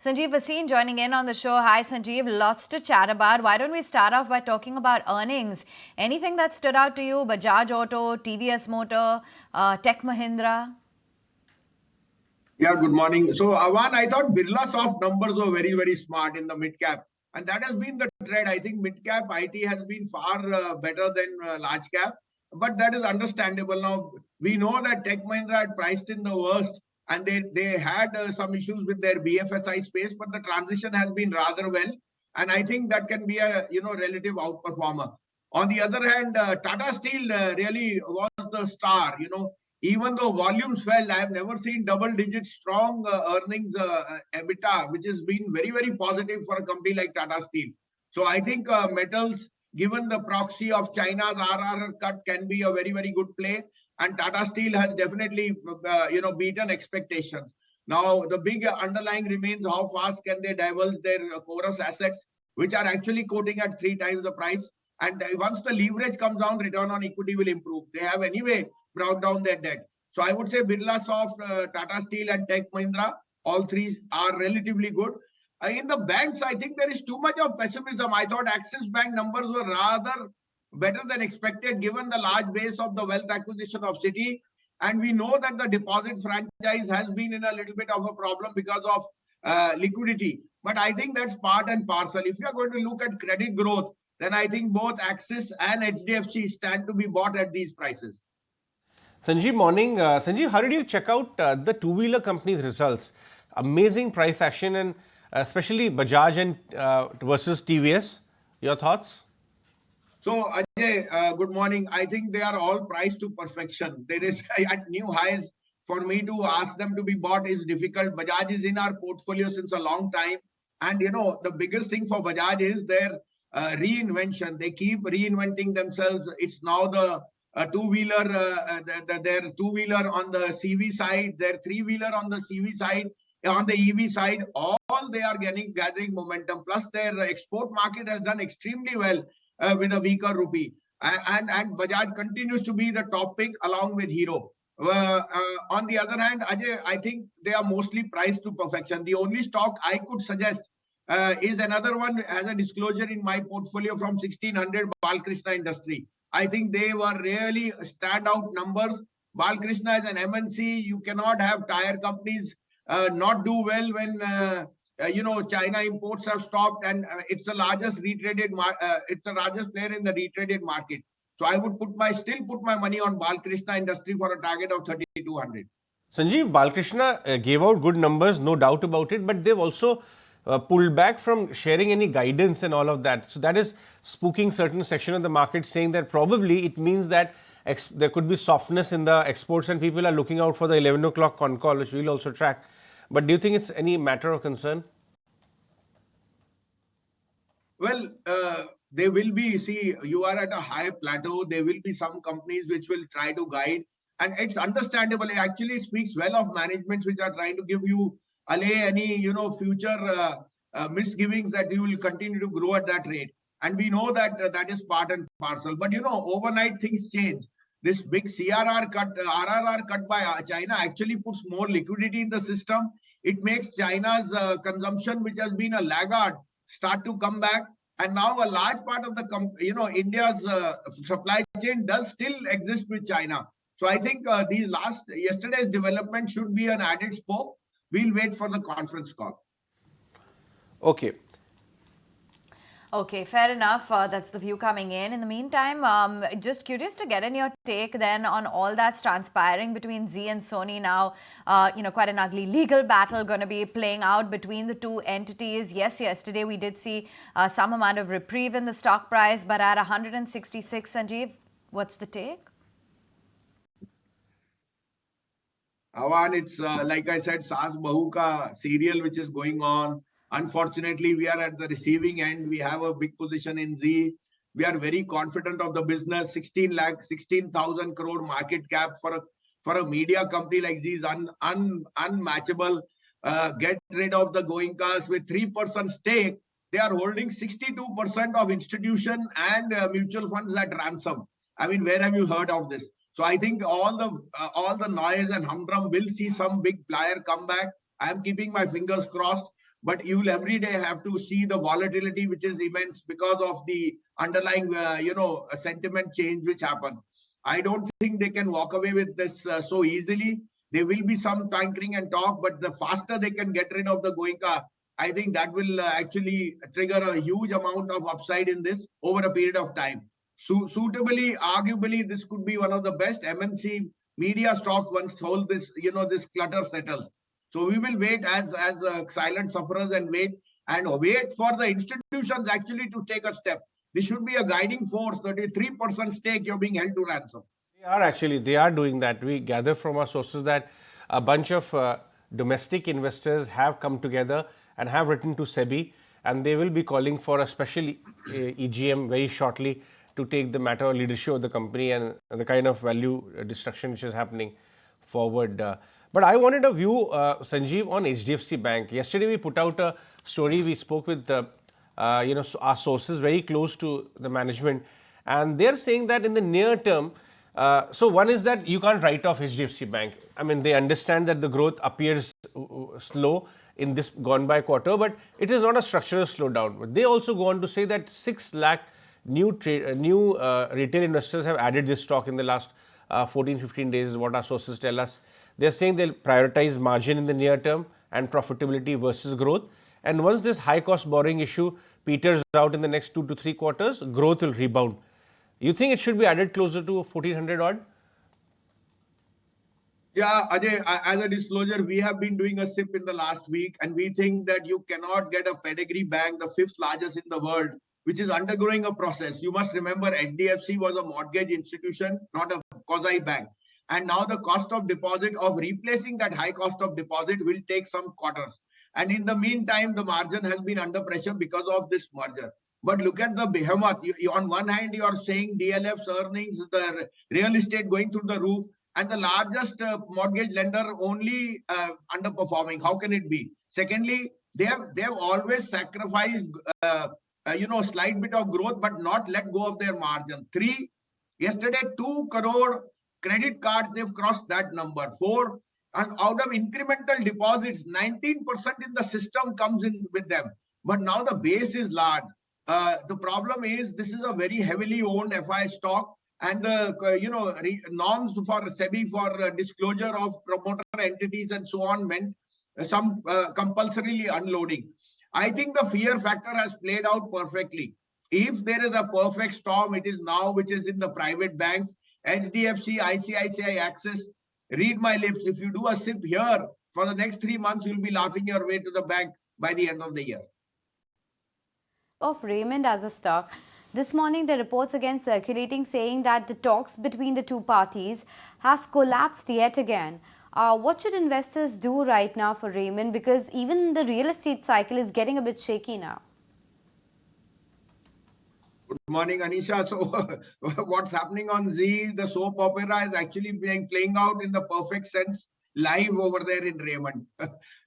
Sanjiv Bhasin joining in on the show. Hi, Sanjiv. Lots to chat about. Why don't we start off by talking about earnings? Anything that stood out to you? Bajaj Auto, TVS Motor, Tech Mahindra? Yeah, good morning. So, Avan, I thought Birla Soft numbers were very, very smart in the mid cap. And that has been the trend. I think mid cap IT has been far better than large cap. But that is understandable. Now, we know that Tech Mahindra had priced in the worst and they had some issues with their BFSI space, but the transition has been rather well. And I think that can be a relative outperformer. On the other hand, Tata Steel really was the star. Even though volumes fell, I have never seen double-digit strong earnings EBITDA, which has been very, very positive for a company like Tata Steel. So I think metals, given the proxy of China's RR cut, can be a very, very good play. And Tata Steel has definitely, beaten expectations. Now, the big underlying remains how fast can they divulge their chorus assets, which are actually quoting at 3 times the price. And once the leverage comes down, return on equity will improve. They have anyway brought down their debt. So I would say Birla Soft, Tata Steel and Tech Mahindra, all three are relatively good. In the banks, I think there is too much of pessimism. I thought Axis Bank numbers were rather better than expected given the large base of the wealth acquisition of Citi. And we know that the deposit franchise has been in a little bit of a problem because of liquidity. But I think that's part and parcel. If you're going to look at credit growth, then I think both Axis and HDFC stand to be bought at these prices. Sanjiv, morning. Sanjiv, how did you check out the two-wheeler company's results? Amazing price action, and especially Bajaj and versus TVS. Your thoughts? So, Ajay, good morning. I think they are all priced to perfection. There is at new highs. For me to ask them to be bought is difficult. Bajaj is in our portfolio since a long time. And, the biggest thing for Bajaj is their reinvention. They keep reinventing themselves. It's now the two-wheeler, their two-wheeler on the CV side, their three-wheeler on the CV side, on the EV side, all they are gathering momentum. Plus, their export market has done extremely well with a weaker rupee. And Bajaj continues to be the top pick along with Hero. On the other hand, Ajay, I think they are mostly priced to perfection. The only stock I could suggest is another one as a disclosure in my portfolio from 1600 Balkrishna Industry. I think they were really standout numbers. Balkrishna is an MNC. You cannot have tire companies not do well when China imports have stopped, and it's the largest retraded it's the largest player in the retraded market. So I would still put my money on Balkrishna Industry for a target of 3200. Sanjiv, Balkrishna gave out good numbers, no doubt about it, but they've also pulled back from sharing any guidance and all of that. So that is spooking certain section of the market, saying that probably it means that there could be softness in the exports and people are looking out for the 11 o'clock con call, which we'll also track. But do you think it's any matter of concern? Well, there will be, see, you are at a high plateau. There will be some companies which will try to guide. And it's understandable. It actually speaks well of managements which are trying to give you allay any, future misgivings that you will continue to grow at that rate. And we know that that is part and parcel. But, overnight things change. This big CRR cut, RRR cut by China actually puts more liquidity in the system. It makes China's consumption, which has been a laggard, start to come back. And now a large part of the, India's supply chain does still exist with China. So I think yesterday's development should be an added spoke. We'll wait for the conference call. Okay. Okay, fair enough. That's the view coming in. In the meantime, just curious to get in your take then on all that's transpiring between Zee and Sony now. Quite an ugly legal battle going to be playing out between the two entities. Yes, yesterday we did see some amount of reprieve in the stock price, but at 166, Sanjeev, what's the take? Awan, it's like I said, Saas Bahu ka serial which is going on. Unfortunately, we are at the receiving end. We have a big position in Zee. We are very confident of the business. 16,000 crore market cap for a media company like Zee is unmatchable. Get rid of the Goenkas with 3% stake. They are holding 62% of institution and mutual funds at ransom. I mean, where have you heard of this? So I think all the noise and humdrum will see some big player come back. I am keeping my fingers crossed. but you will every day have to see the volatility, which is immense because of the underlying, sentiment change which happens. I don't think they can walk away with this so easily. There will be some tinkering and talk, but the faster they can get rid of the Goenka, I think that will actually trigger a huge amount of upside in this over a period of time. Suitably, arguably, this could be one of the best MNC media stocks once all this, this clutter settles. So we will wait as silent sufferers and wait for the institutions actually to take a step. This should be a guiding force. 33% stake, you're being held to ransom. They are doing that. We gather from our sources that a bunch of domestic investors have come together and have written to SEBI, and they will be calling for a special EGM very shortly to take the matter of leadership of the company and the kind of value destruction which is happening forward. But I wanted a view, Sanjiv, on HDFC Bank. Yesterday we put out a story. We spoke with our sources very close to the management, and they're saying that in the near term, so one is that you can't write off HDFC Bank. I mean, they understand that the growth appears slow in this gone by quarter, but it is not a structural slowdown. But they also go on to say that 6 lakh new retail investors have added this stock in the last 14-15 days is what our sources tell us. They're saying they'll prioritize margin in the near term and profitability versus growth. And once this high cost borrowing issue peters out in the next 2 to 3 quarters, growth will rebound. You think it should be added closer to 1400 odd? Yeah, Ajay, as a disclosure, we have been doing a SIP in the last week, and we think that you cannot get a pedigree bank, the 5th largest in the world, which is undergoing a process. You must remember HDFC was a mortgage institution, not a quasi bank. And now the cost of deposit of replacing that high cost of deposit will take some quarters. And in the meantime, the margin has been under pressure because of this merger. But look at the behemoth. On one hand, you are saying DLF's earnings, the real estate going through the roof, and the largest mortgage lender only underperforming. How can it be? Secondly, they have always sacrificed slight bit of growth, but not let go of their margin. 3, yesterday 2 crore credit cards, they've crossed that number. 4, and out of incremental deposits, 19% in the system comes in with them. But now the base is large. The problem is this is a very heavily owned FI stock, and the norms for SEBI for disclosure of promoter entities and so on meant some compulsorily unloading. I think the fear factor has played out perfectly. If there is a perfect storm, it is now, which is in the private banks, HDFC, ICICI, Axis. Read my lips. If you do a SIP here for the next 3 months, you'll be laughing your way to the bank by the end of the year. Of Raymond as a stock. This morning, the reports again circulating saying that the talks between the two parties has collapsed yet again. What should investors do right now for Raymond? Because even the real estate cycle is getting a bit shaky now. Good morning, Anisha. So what's happening on Zee, the soap opera, is actually playing out in the perfect sense live over there in Raymond.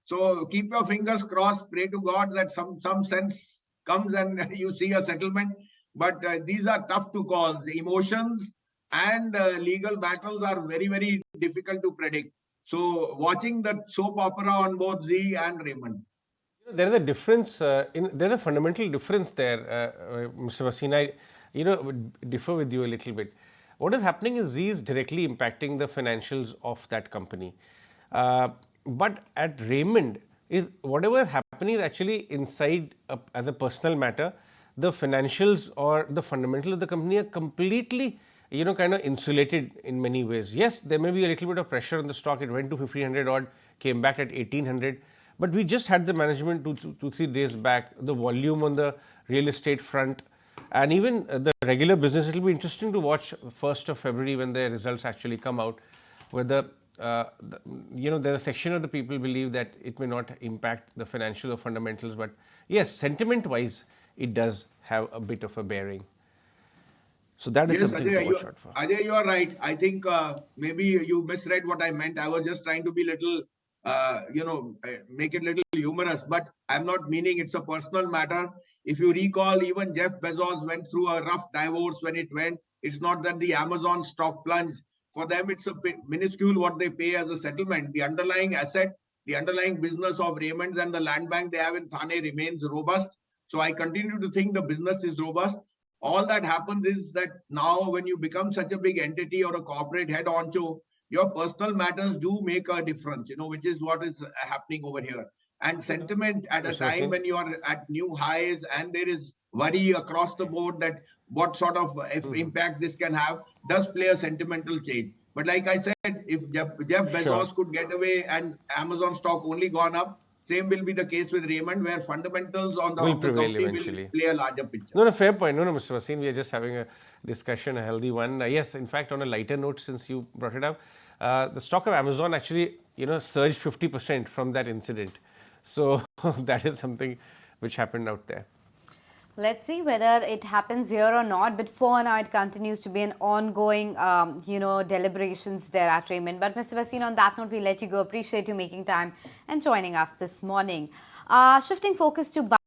So keep your fingers crossed, pray to God that some sense comes and you see a settlement. But these are tough to call. The emotions and legal battles are very, very difficult to predict. So watching the soap opera on both Zee and Raymond. There is a difference. There's a fundamental difference there, Mr. Bhasin. I differ with you a little bit. What is happening is Zee is directly impacting the financials of that company. But at Raymond, whatever is happening is actually inside as a personal matter. The financials or the fundamentals of the company are completely, kind of insulated in many ways. Yes, there may be a little bit of pressure on the stock. It went to 1500 odd, came back at 1800. But we just had the management 2-3 days back. The volume on the real estate front and even the regular business, it will be interesting to watch 1st of February when the results actually come out, whether there's a section of the people believe that it may not impact the financial or fundamentals, but yes, sentiment wise, it does have a bit of a bearing. So that is something to watch out for. Ajay, you are right. I think maybe you misread what I meant. I was just trying to be little, make it little humorous, but I'm not meaning it's a personal matter. If you recall, even Jeff Bezos went through a rough divorce when it went. It's not that the Amazon stock plunged. For them, it's a minuscule what they pay as a settlement. The underlying asset The underlying business of Raymond's and the land bank they have in Thane remains robust. So I continue to think the business is robust. All that happens is that now when you become such a big entity or a corporate head honcho, your personal matters do make a difference, which is what is happening over here. And sentiment at a Mr. time Bhasin. when you are at new highs and there is worry across the board that what sort of impact this can have does play a sentimental change. But like I said, if Jeff Bezos could get away and Amazon stock only gone up, same will be the case with Raymond, where fundamentals of the prevail company eventually. will play a larger picture. No, fair point. No, Mr. Bhasin, we are just having a discussion, a healthy one. Yes, in fact, on a lighter note, since you brought it up, the stock of Amazon actually, surged 50% from that incident. So that is something which happened out there. Let's see whether it happens here or not. But for now, it continues to be an ongoing, deliberations there at Raymond. But Mr. Bhasin, on that note, we let you go. Appreciate you making time and joining us this morning. Shifting focus to